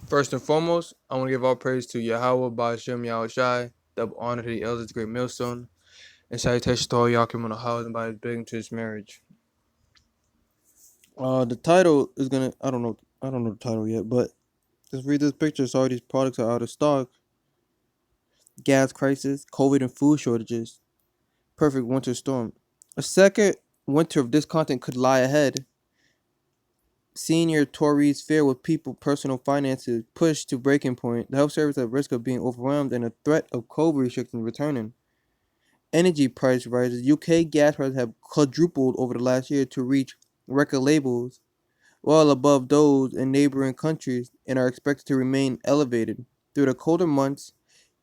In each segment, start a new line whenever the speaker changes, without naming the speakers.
First and foremost, I want to give all praise to Yahweh Ba'ashem Yahweh Shai, double honor to the elders, great millstone, and salutations to all y'all coming on house and by big to this marriage. The title is gonna I don't know the title yet, but just read this picture. So all these products are out of stock. Gas crisis, COVID and food shortages, perfect winter storm. A second winter of this content could lie ahead. Senior Tories fear with people personal finances pushed to breaking point. The health service at risk of being overwhelmed and a threat of COVID restrictions returning. Energy price rises. UK gas prices have quadrupled over the last year to reach record levels, well above those in neighboring countries, and are expected to remain elevated. Through the colder months,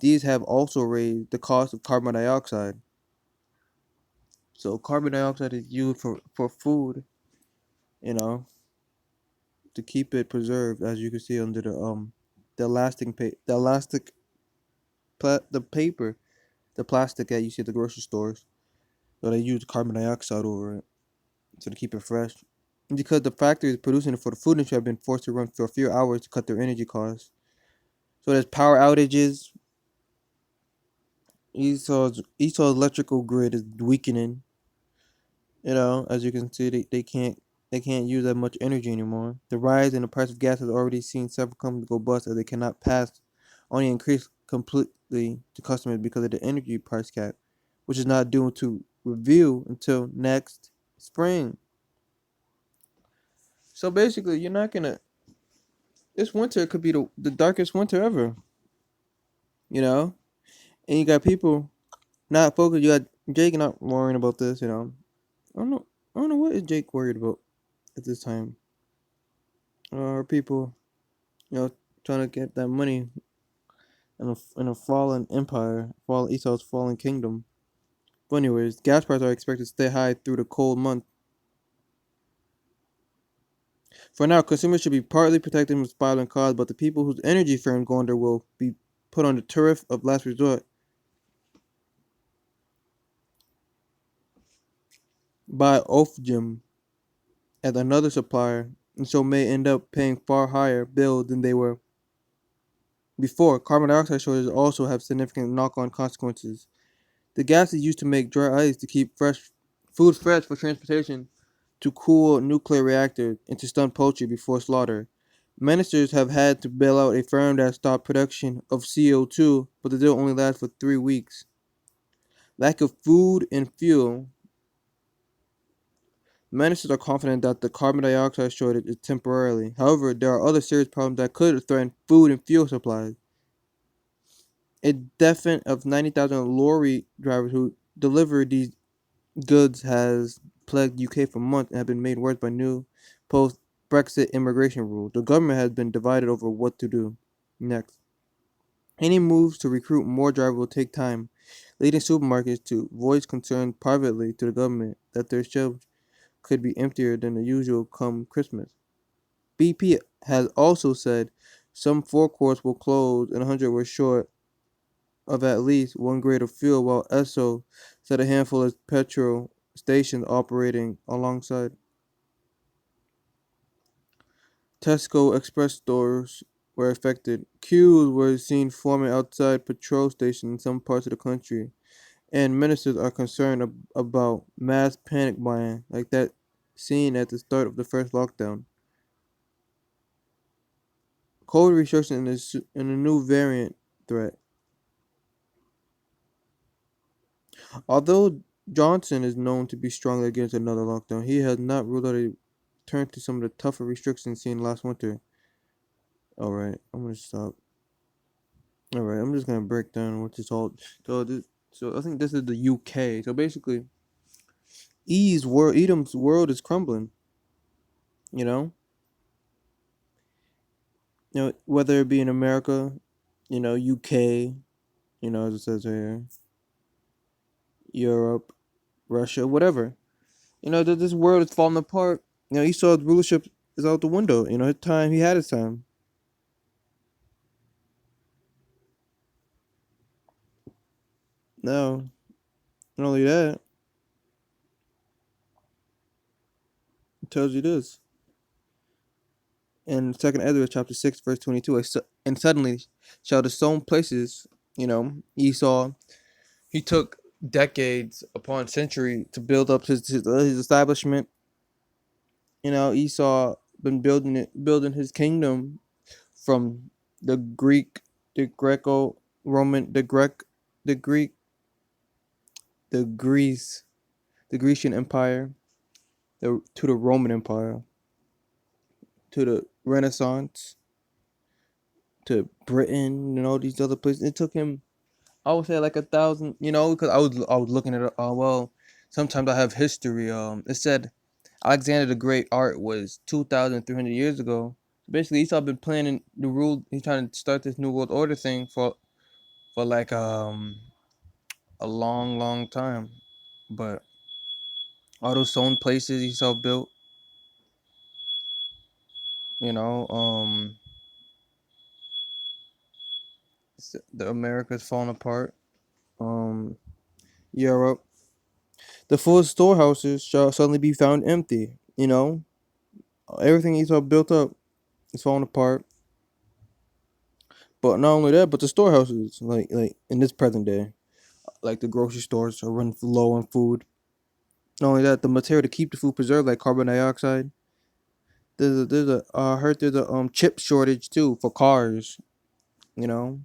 these have also raised the cost of carbon dioxide. So carbon dioxide is used for food, you know, to keep it preserved, as you can see under the elastic the paper, the plastic that you see at the grocery stores. So they use carbon dioxide over it, so to keep it fresh. Because the factories producing it for the food industry have been forced to run for a few hours to cut their energy costs. So there's power outages. Esau's electrical grid is weakening. As you can see, they can't use that much energy anymore. The rise in the price of gas has already seen several companies go bust as they cannot pass on the increase completely to customers because of the energy price cap, which is not due to review until next spring. So basically, you're not gonna. This winter could be the darkest winter ever. You know, and you got people not focused. You got Jake not worrying about this. I don't know. I don't know what is Jake worried about at this time. Are people, you know, trying to get that money in a fallen empire, fall Esau's fallen kingdom. But anyways, gas prices are expected to stay high through the cold month. For now, consumers should be partly protected from spiraling costs, but the people whose energy firms go under will be put on the tariff of last resort by Ofgem at another supplier, and so may end up paying far higher bills than they were before. Carbon dioxide shortages also have significant knock-on consequences. The gas is used to make dry ice to keep food fresh for transportation, to cool nuclear reactors, and to stun poultry before slaughter. Ministers have had to bail out a firm that stopped production of CO2, but the deal only lasted for 3 weeks. Lack of food and fuel. Ministers are confident that the carbon dioxide shortage is temporary. However, there are other serious problems that could threaten food and fuel supplies. A deficit of 90,000 lorry drivers who deliver these goods has plagued UK for months and have been made worse by new post-Brexit immigration rules. The government has been divided over what to do next. Any moves to recruit more drivers will take time, leading supermarkets to voice concern privately to the government that their shelves could be emptier than the usual come Christmas. BP has also said some forecourts will close and 100 were short of at least one grade of fuel, while Esso said a handful of petrol stations operating alongside. Tesco Express stores were affected. Queues were seen forming outside petrol stations in some parts of the country, and ministers are concerned about mass panic buying like that seen at the start of the first lockdown. COVID restriction and a new variant threat. Although Johnson is known to be strongly against another lockdown, he has not ruled out a turn to some of the tougher restrictions seen last winter. Alright, I'm gonna stop. Alright, I'm just gonna break down what this all. So I think this is the UK. So basically, Edom's world is crumbling. You know, whether it be in America, UK, as it says here, Europe, Russia, whatever. That this world is falling apart. Esau's rulership is out the window. He had his time. Now, not only that, it tells you this. In Second Ezra chapter 6 verse 22, and suddenly shall the sown places, Esau, he took decades upon century to build up his establishment. Esau been building his kingdom from the Greek, the Greco-Roman, the Greek, the Greece, the Grecian Empire, to the Roman Empire, to the Renaissance, to Britain, and all these other places. It took him, I would say, like 1,000. Because I was looking at it. Well, sometimes I have history. It said Alexander the Great art was 2,300 years ago. Basically, Esau been planning the rule. He's trying to start this new world order thing for like a long, long time. But all those stone places Esau built, you know, the America's falling apart. Um, Europe, the full storehouses shall suddenly be found empty. Everything Esau built up is falling apart. But not only that, but the storehouses, like in this present day, like the grocery stores are running low on food. Not only that, the material to keep the food preserved, like carbon dioxide. I heard there's a chip shortage too for cars. You know,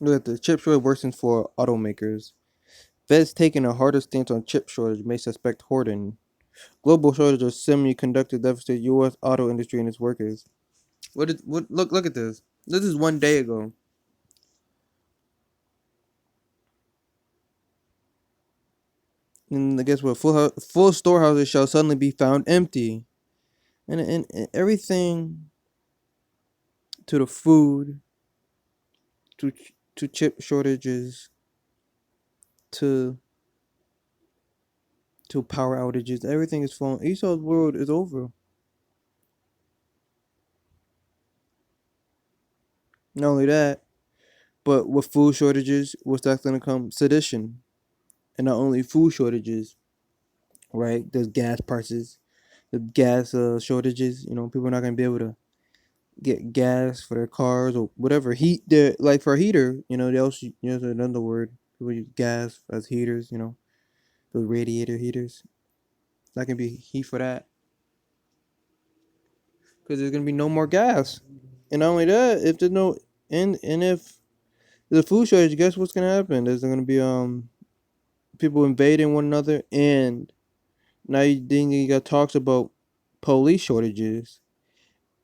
look at the chip shortage worsens for automakers. Feds taking a harder stance on chip shortage may suspect hoarding. Global shortage of semiconductor deficit U.S. auto industry and its workers. What? Look at this. This is one day ago. And guess what? Full storehouses shall suddenly be found empty. And everything, to the food, to chip shortages, to power outages, everything is falling. Esau's world is over. Not only that, but with food shortages, what's that gonna come? Sedition. And not only food shortages, right? There's gas prices, the gas shortages. People are not gonna be able to get gas for their cars or whatever heat. Their like for a heater. They also use another word. People use gas as heaters. Those radiator heaters. That can be heat for that because there's gonna be no more gas. And not only that, if there's no and if there's a food shortage, guess what's gonna happen? There's gonna be people invading one another, and now you got talks about police shortages,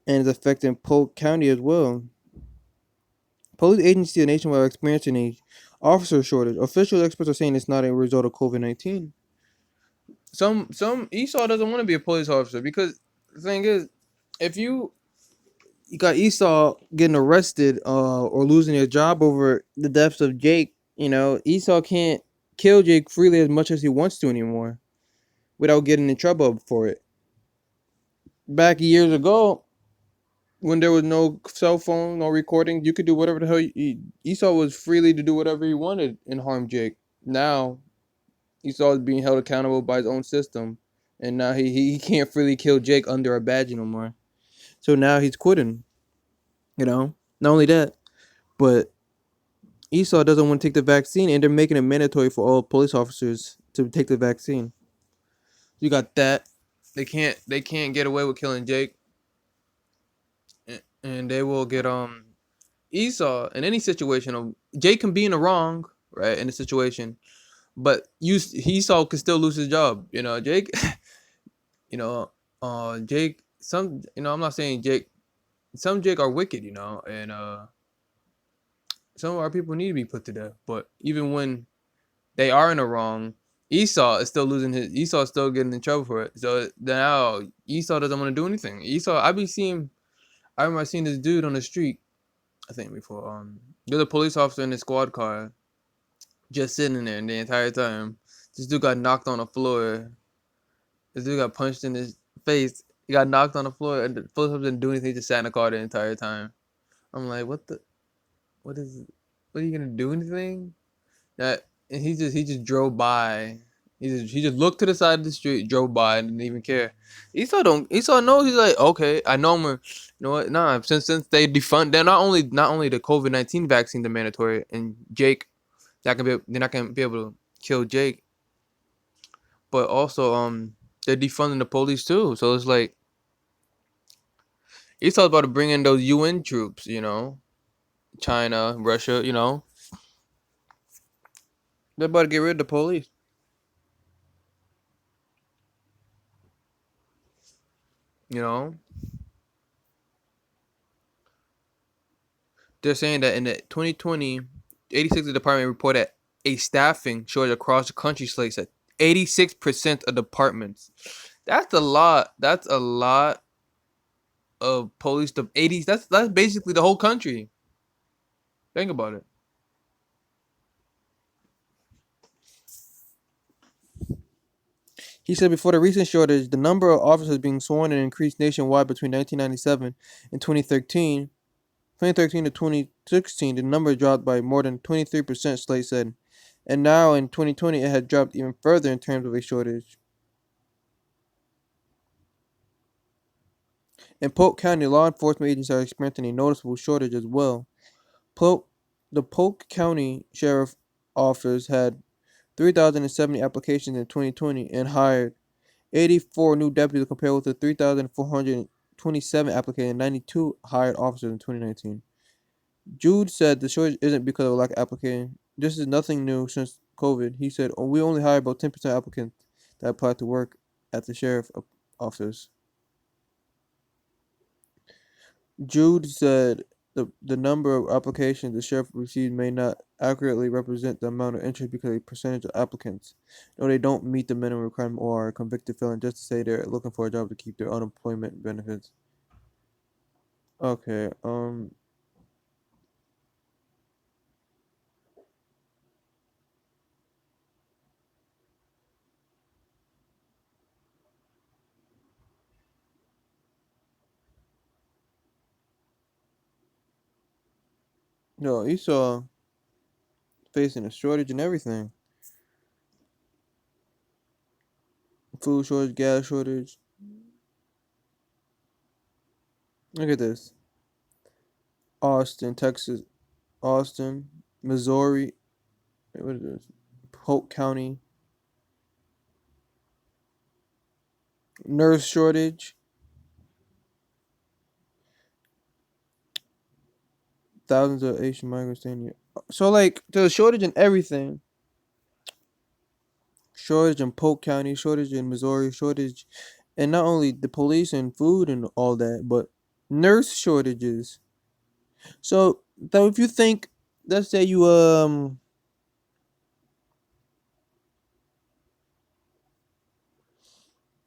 and it's affecting Polk County as well. Police agencies nationwide are experiencing a officer shortage. Official experts are saying it's not a result of COVID-19. Some Esau doesn't want to be a police officer because the thing is, if you got Esau getting arrested or losing his job over the deaths of Jake, Esau can't kill Jake freely as much as he wants to anymore without getting in trouble for it. Back years ago, when there was no cell phone, no recording, you could do whatever the hell Esau was freely to do whatever he wanted and harm Jake. Now Esau is being held accountable by his own system, and now he can't freely kill Jake under a badge no more. So now he's quitting. Not only that, but Esau doesn't want to take the vaccine, and they're making it mandatory for all police officers to take the vaccine. You got that. They can't get away with killing Jake, and they will get Esau in any situation. Jake can be in the wrong, right, in the situation, but Esau could still lose his job. Jake. You know, Jake. I'm not saying Jake. Some Jake are wicked, and some of our people need to be put to death. But even when they are in the wrong, Esau is still losing his. Esau is still getting in trouble for it. So now Esau doesn't want to do anything. Esau, I remember seeing this dude on the street. I think before. There's a police officer in his squad car, just sitting there the entire time. This dude got knocked on the floor. This dude got punched in his face. He got knocked on the floor, and the police officer didn't do anything. He just sat in the car the entire time. I'm like, what is, what are you gonna do anything? That and he just drove by. He just looked to the side of the street, drove by, and didn't even care. Esau knows. He's like, okay, I know I'm gonna, you know what? Nah, since they defund, they're not only the COVID-19 vaccine the mandatory, and Jake, they're not gonna be able to kill Jake, but also they're defunding the police too. So it's like Esau's about to bring in those UN troops, China, Russia, they're about to get rid of the police, you know. They're saying that in the 2020, 86 of the department reported a staffing shortage across the country. Slates at 86% of departments. That's a lot. That's a lot of police to 80. That's basically the whole country. Think about it. He said before the recent shortage, the number of officers being sworn in increased nationwide between 1997 and 2013. 2013 to 2016, the number dropped by more than 23%, Slate said. And now in 2020, it had dropped even further in terms of a shortage. In Polk County, law enforcement agencies are experiencing a noticeable shortage as well. The Polk County Sheriff Office had 3,070 applications in 2020 and hired 84 new deputies compared with the 3,427 applicants and 92 hired officers in 2019. Jude said the shortage isn't because of a lack of applicants. This is nothing new since COVID. He said, we only hire about 10% applicants that apply to work at the sheriff office. Jude said the number of applications the sheriff received may not accurately represent the amount of interest because a percentage of applicants no they don't meet the minimum requirement or are convicted felon just to say they're looking for a job to keep their unemployment benefits. Okay, no, Esau facing a shortage and everything. Food shortage, gas shortage. Look at this. Austin, Texas, Austin, Missouri. What is this? Polk County. Nurse shortage. Thousands of Asian migrants staying here. So like there's a shortage in everything. Shortage in Polk County, shortage in Missouri, shortage, and not only the police and food and all that, but nurse shortages. So if you think, let's say I'm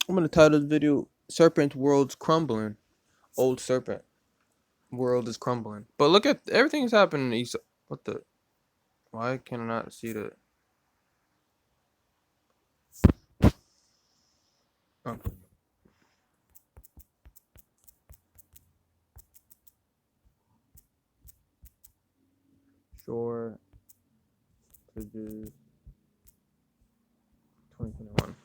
gonna title this video "Serpent World's Crumbling." Old Serpent World is crumbling. But look at everything's happening. East. What the? Why can I not see the? Oh, shortages 2021.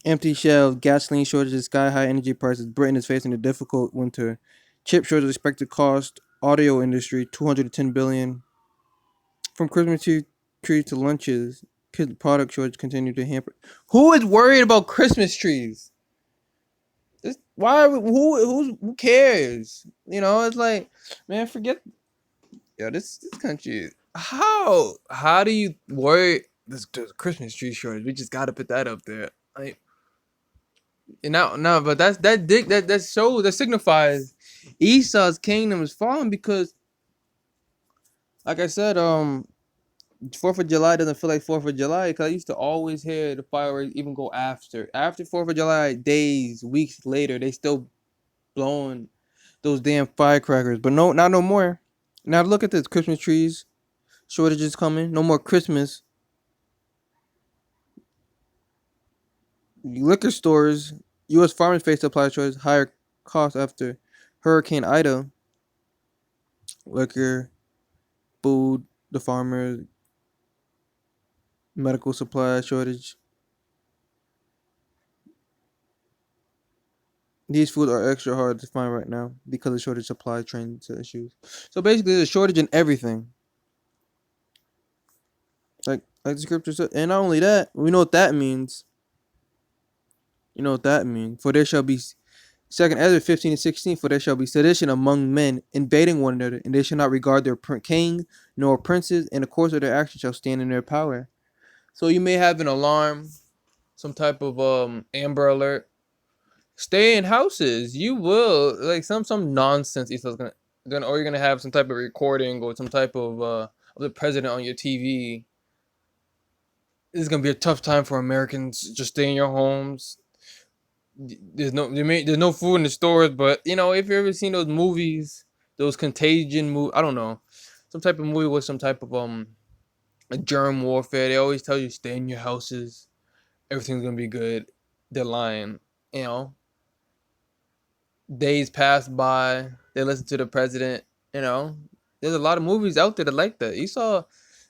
Empty shelves, gasoline shortages, sky high energy prices. Britain is facing a difficult winter. Chip shortage expected cost audio industry 210 billion. From Christmas tree to lunches, product shortage continue to hamper. Who is worried about Christmas trees? Why? Who cares? It's like, man, forget. Yo, this country. How do you worry? There's a Christmas tree shortage. We just gotta put that up there. Like, and now, no, but that shows that signifies Esau's kingdom is falling because, like I said, 4th of July doesn't feel like 4th of July because I used to always hear the fireworks even go after 4th of July, days, weeks later, they still blowing those damn firecrackers. But no, not no more. Now look at this, Christmas trees shortages coming. No more Christmas. Liquor stores, U.S. farmers face supply shortages, higher costs after Hurricane Ida. Liquor, food, the farmers, medical supply shortage. These foods are extra hard to find right now because of shortage supply chain issues. So basically, there's a shortage in everything. Like the scripture said, and not only that, we know what that means. You know what that means. For there shall be Second Ezra 15 and 16. For there shall be sedition among men, invading one another, and they shall not regard their king nor princes, and the course of their actions shall stand in their power. So you may have an alarm, some type of Amber Alert. Stay in houses. You will like some nonsense. Esau's gonna or you're gonna have some type of recording or some type of the president on your TV. This is gonna be a tough time for Americans. Just stay in your homes. There's no food in the stores, but if you ever seen those movies, those contagion movie, I don't know, some type of movie with some type of a germ warfare. They always tell you stay in your houses. Everything's gonna be good. They're lying. You know, days pass by. They listen to the president. You know, there's a lot of movies out there that like that.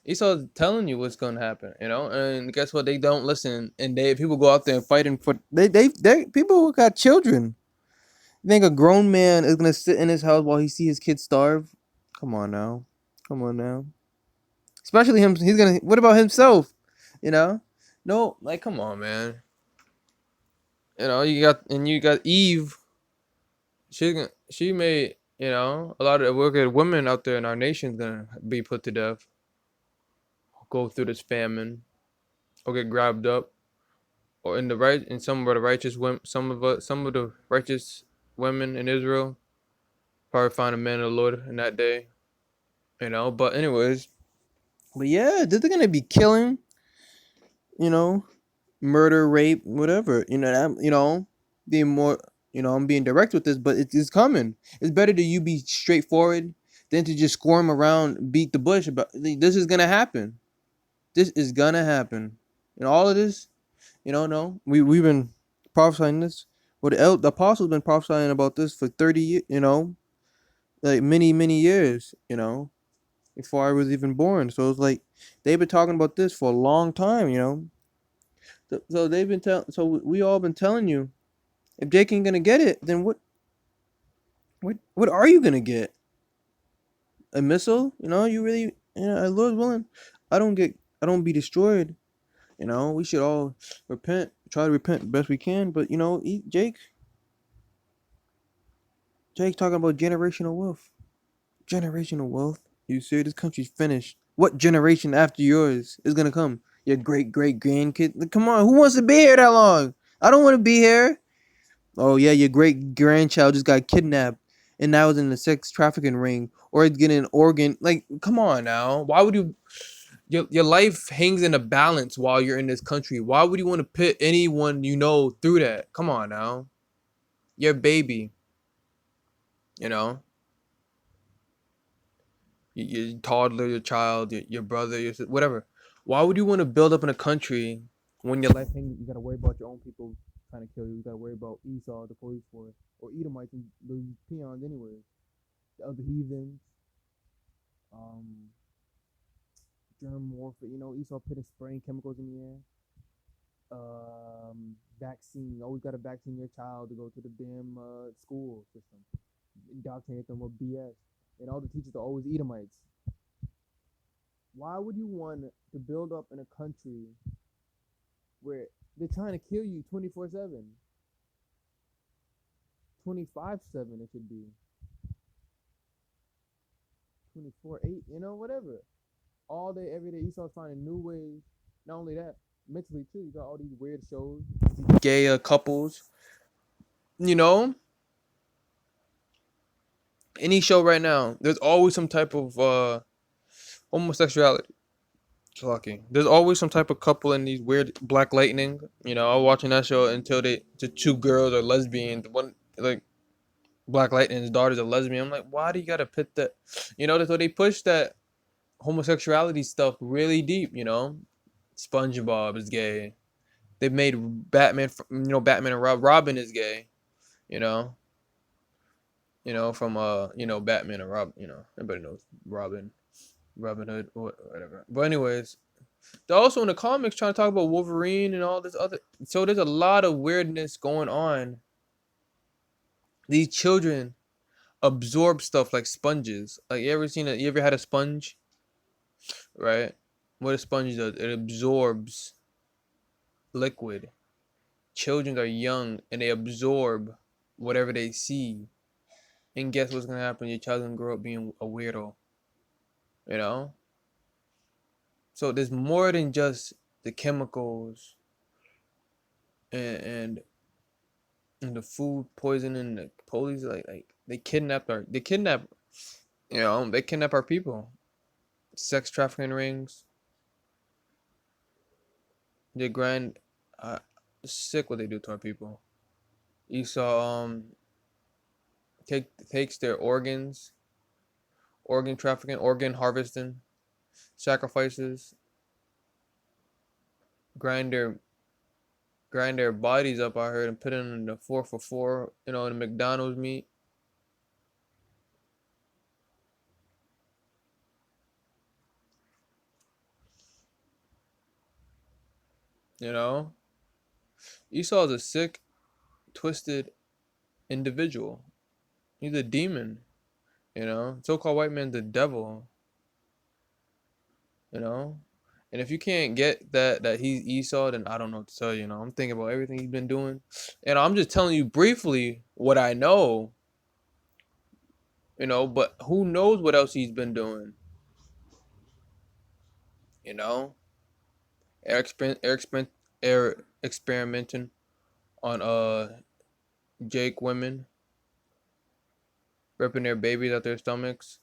Esau's telling you what's gonna happen. And guess what? They don't listen, and people go out there and fighting for they people who got children. You think a grown man is gonna sit in his house while he see his kids starve? Come on now, come on now. Especially him. He's gonna. What about himself? You know? No, like come on, man. You got Eve. She made a lot of wicked women out there in our nation's gonna be put to death. Go through this famine or get grabbed up or in some of the righteous women, some of the righteous women in Israel probably find a man of the Lord in that day. But anyways, but yeah, they're gonna be killing, you know, murder, rape, whatever. Being more, I'm being direct with this, but it is coming. It's better that you be straightforward than to just squirm around, beat the bush. About this is gonna happen. This is gonna happen. And all of this, no, we've been prophesying this. Well, the apostles been prophesying about this for 30 years. Like many years. Before I was even born. So it's like they've been talking about this for a long time. So they've been so we all been telling you, if Jake ain't gonna get it, then what are you gonna get? A missile? You really, Lord's willing, I don't be destroyed. We should all repent, try to repent the best we can. But Jake talking about generational wealth. Generational wealth. You see, this country's finished. What generation after yours is gonna come? Your great grandkid? Like, come on, who wants to be here that long? I don't want to be here. Oh yeah, your great grandchild just got kidnapped and now is in the sex trafficking ring, or it's getting an organ. Like, come on now. Why would you? Your life hangs in a balance while you're in this country. Why would you want to put anyone through that? Come on now. Your baby. You know. Your toddler, your child, your brother, your whatever. Why would you want to build up in a country when your life hangs? You gotta worry about your own people trying to kill you. You gotta worry about Esau, the police force, or Edomites and the peons, anyways. The other heathens, um, germ warfare. Esau put a spraying chemicals in the air. Vaccine. You always gotta vaccine your child to go to the damn school system. Indoctrinate them with BS. And all the teachers are always Edomites. Why would you want to build up in a country where they're trying to kill you 24/7? 25/7 it should be. 24/8, whatever. All day, every day, Esau's finding new ways. Not only that, mentally too, you got all these weird shows, gay couples. Any show right now, there's always some type of homosexuality. Lucky. There's always some type of couple in these weird Black Lightning. I was watching that show until the two girls are lesbian. One like Black Lightning's daughter's a lesbian. I'm like, why do you gotta put that? So they push that homosexuality stuff really deep. SpongeBob is gay. They made Batman, Batman and Robin is gay. You know, from Batman and Robin. Everybody knows Robin Hood, whatever. But anyways, they're also in the comics trying to talk about Wolverine and all this other. So there's a lot of weirdness going on. These children absorb stuff like sponges. Like you ever had a sponge, right? What a sponge does, it absorbs liquid. Children are young and they absorb whatever they see. And guess what's gonna happen? Your child's gonna grow up being a weirdo. You know? So there's more than just the chemicals and and the food poisoning, the police like they kidnap they kidnap our people. Sex trafficking rings. They grind sick what they do to our people. Esau takes their organs, organ trafficking, organ harvesting, sacrifices, grind their bodies up, I heard, and put it in the 4 for 4, the McDonald's meat. You know? Esau is a sick, twisted individual. He's a demon. So-called white man's the devil. And if you can't get that he's Esau, then I don't know what to tell you. I'm thinking about everything he's been doing, and I'm just telling you briefly what I know. But who knows what else he's been doing? You know, Eric experimenting on Jake women, ripping their babies out their stomachs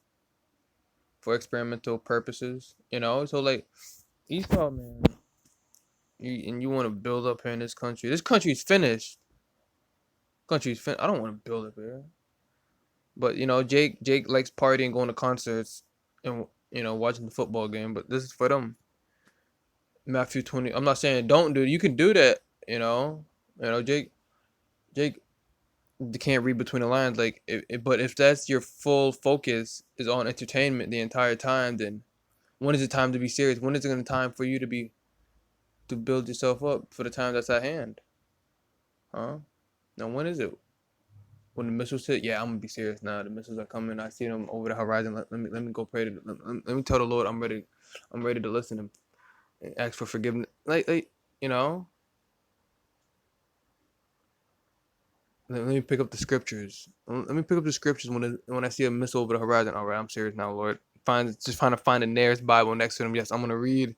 for experimental purposes. So like Esau, man. You want to build up here in this country? This country's finished. I don't want to build up here. But Jake likes partying, going to concerts, and watching the football game. But this is for them. Matthew 20. I'm not saying don't do it. You can do that. Jake can't read between the lines. Like, but if that's your full focus is on entertainment the entire time, then when is it time to be serious? When is it going to time for you to build yourself up for the time that's at hand? Huh? Now when is it? When the missiles hit, yeah, I'm gonna be serious now. The missiles are coming. I see them over the horizon. Let me go pray to. Let me tell the Lord I'm ready. I'm ready to listen and ask for forgiveness. Like you know. Let me pick up the scriptures. Let me pick up the scriptures when I see a missile over the horizon. All right, I'm serious now, Lord. Just trying to find a nearest Bible next to him. Yes, I'm gonna read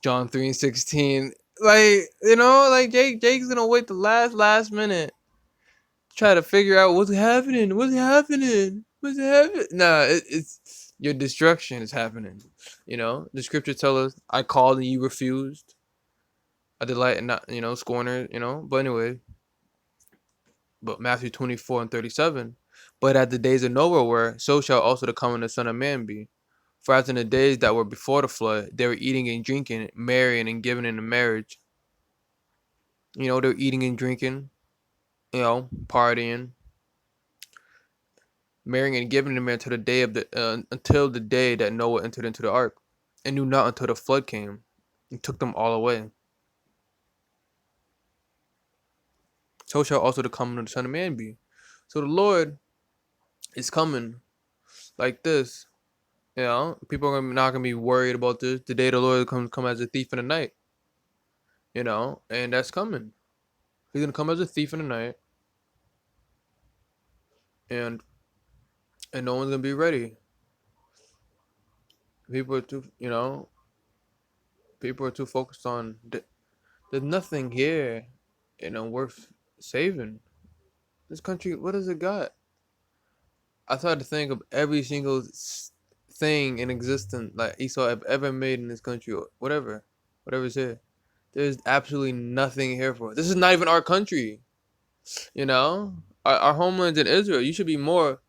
John 3:16. Like like Jake's gonna wait the last minute. Try to figure out what's happening. Nah, it's your destruction is happening. The scripture tell us, I called and you refused. I delight in not, scorner, But anyway, but Matthew 24:37, but at the days of Noah were, so shall also the coming of the Son of Man be. For as in the days that were before the flood, they were eating and drinking, marrying and giving in marriage. They're eating and drinking, partying, marrying and giving them until the day that Noah entered into the ark, and knew not until the flood came and took them all away. So shall also the coming of the Son of Man be. So the Lord is coming like this. People are not gonna be worried about this. The day the Lord come as a thief in the night. And that's coming. He's gonna come as a thief in the night, and no one's gonna be ready. People are too focused on. There's nothing here, worth saving. This country, what has it got? I tried to think of every single thing in existence like Esau have ever made in this country, or whatever's here. There's absolutely nothing here for us. This is not even our country. Our homeland's in Israel. You should be more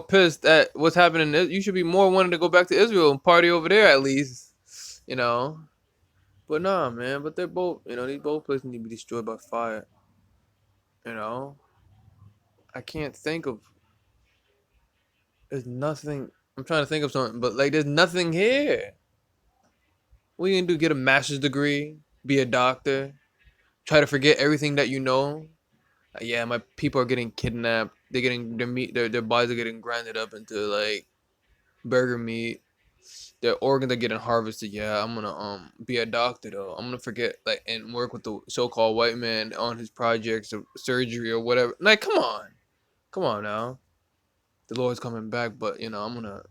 pissed at what's happening. You should be more wanting to go back to Israel and party over there at least. But But nah, man. But they're both, these both places need to be destroyed by fire. You know, I can't think of. There's nothing. I'm trying to think of something, but like, there's nothing here. What you gonna do? Get a master's degree, be a doctor, try to forget everything that you know. Yeah, my people are getting kidnapped. They're getting their meat. Their bodies are getting grinded up into like burger meat. Their organs are getting harvested. Yeah, I'm gonna be a doctor though. I'm gonna forget like and work with the so-called white man on his projects of surgery or whatever. Like, come on now. The Lord's coming back, but I'm gonna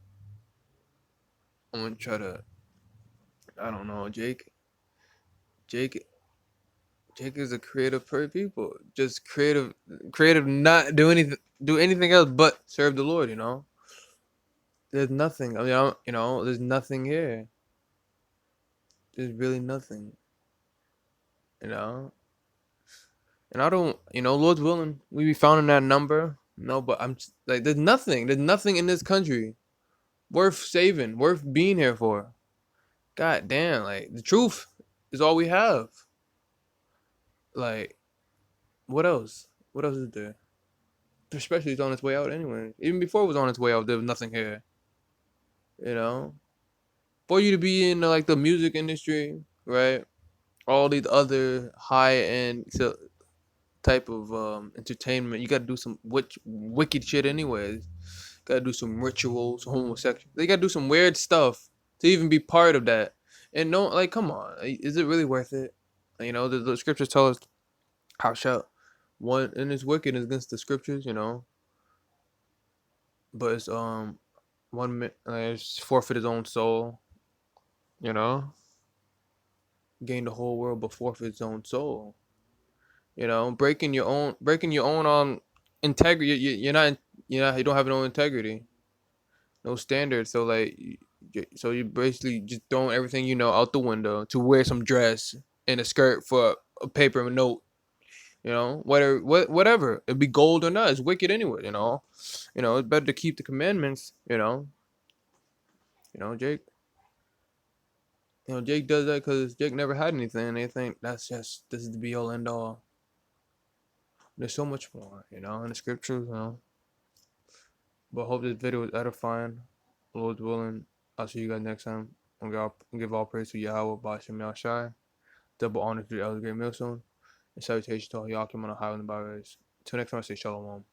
try to. I don't know, Jake, Jake is a creative people. Just creative. Not do anything else but serve the Lord. There's nothing. I mean, there's nothing here. There's really nothing. You know, and I don't. Lord's willing, we be found in that number. No, but I'm just, like, there's nothing. There's nothing in this country worth saving, worth being here for. God damn, like the truth is all we have. Like, what else? What else is there? Especially it's on its way out anyway. Even before it was on its way out, there was nothing here. You know, for you to be in like the music industry, right? All these other high end type of entertainment, you gotta do some wicked shit anyways. Gotta do some rituals, homosexual. They gotta do some weird stuff to even be part of that. And no, like, come on, is it really worth it? The scriptures tell us how shall one and it's wicked against the scriptures, but it's forfeit his own soul, you know, gain the whole world but forfeit his own soul. Breaking your own integrity. You don't have no integrity, no standards. So like, you basically just throwing everything out the window to wear some dress and a skirt for a paper note. Whatever it be gold or not, it's wicked anyway. It's better to keep the commandments. Jake. Jake does that because Jake never had anything. And they think this is the be all end all. There's so much more, in the scriptures. But hope this video was edifying. Lord's willing, I'll see you guys next time. And give all praise to Yahweh, Bashem Yahshai. Double honor to the elder great millstone. And salutation to all Yakim on the highway and the byways. Till next time, I say shalom.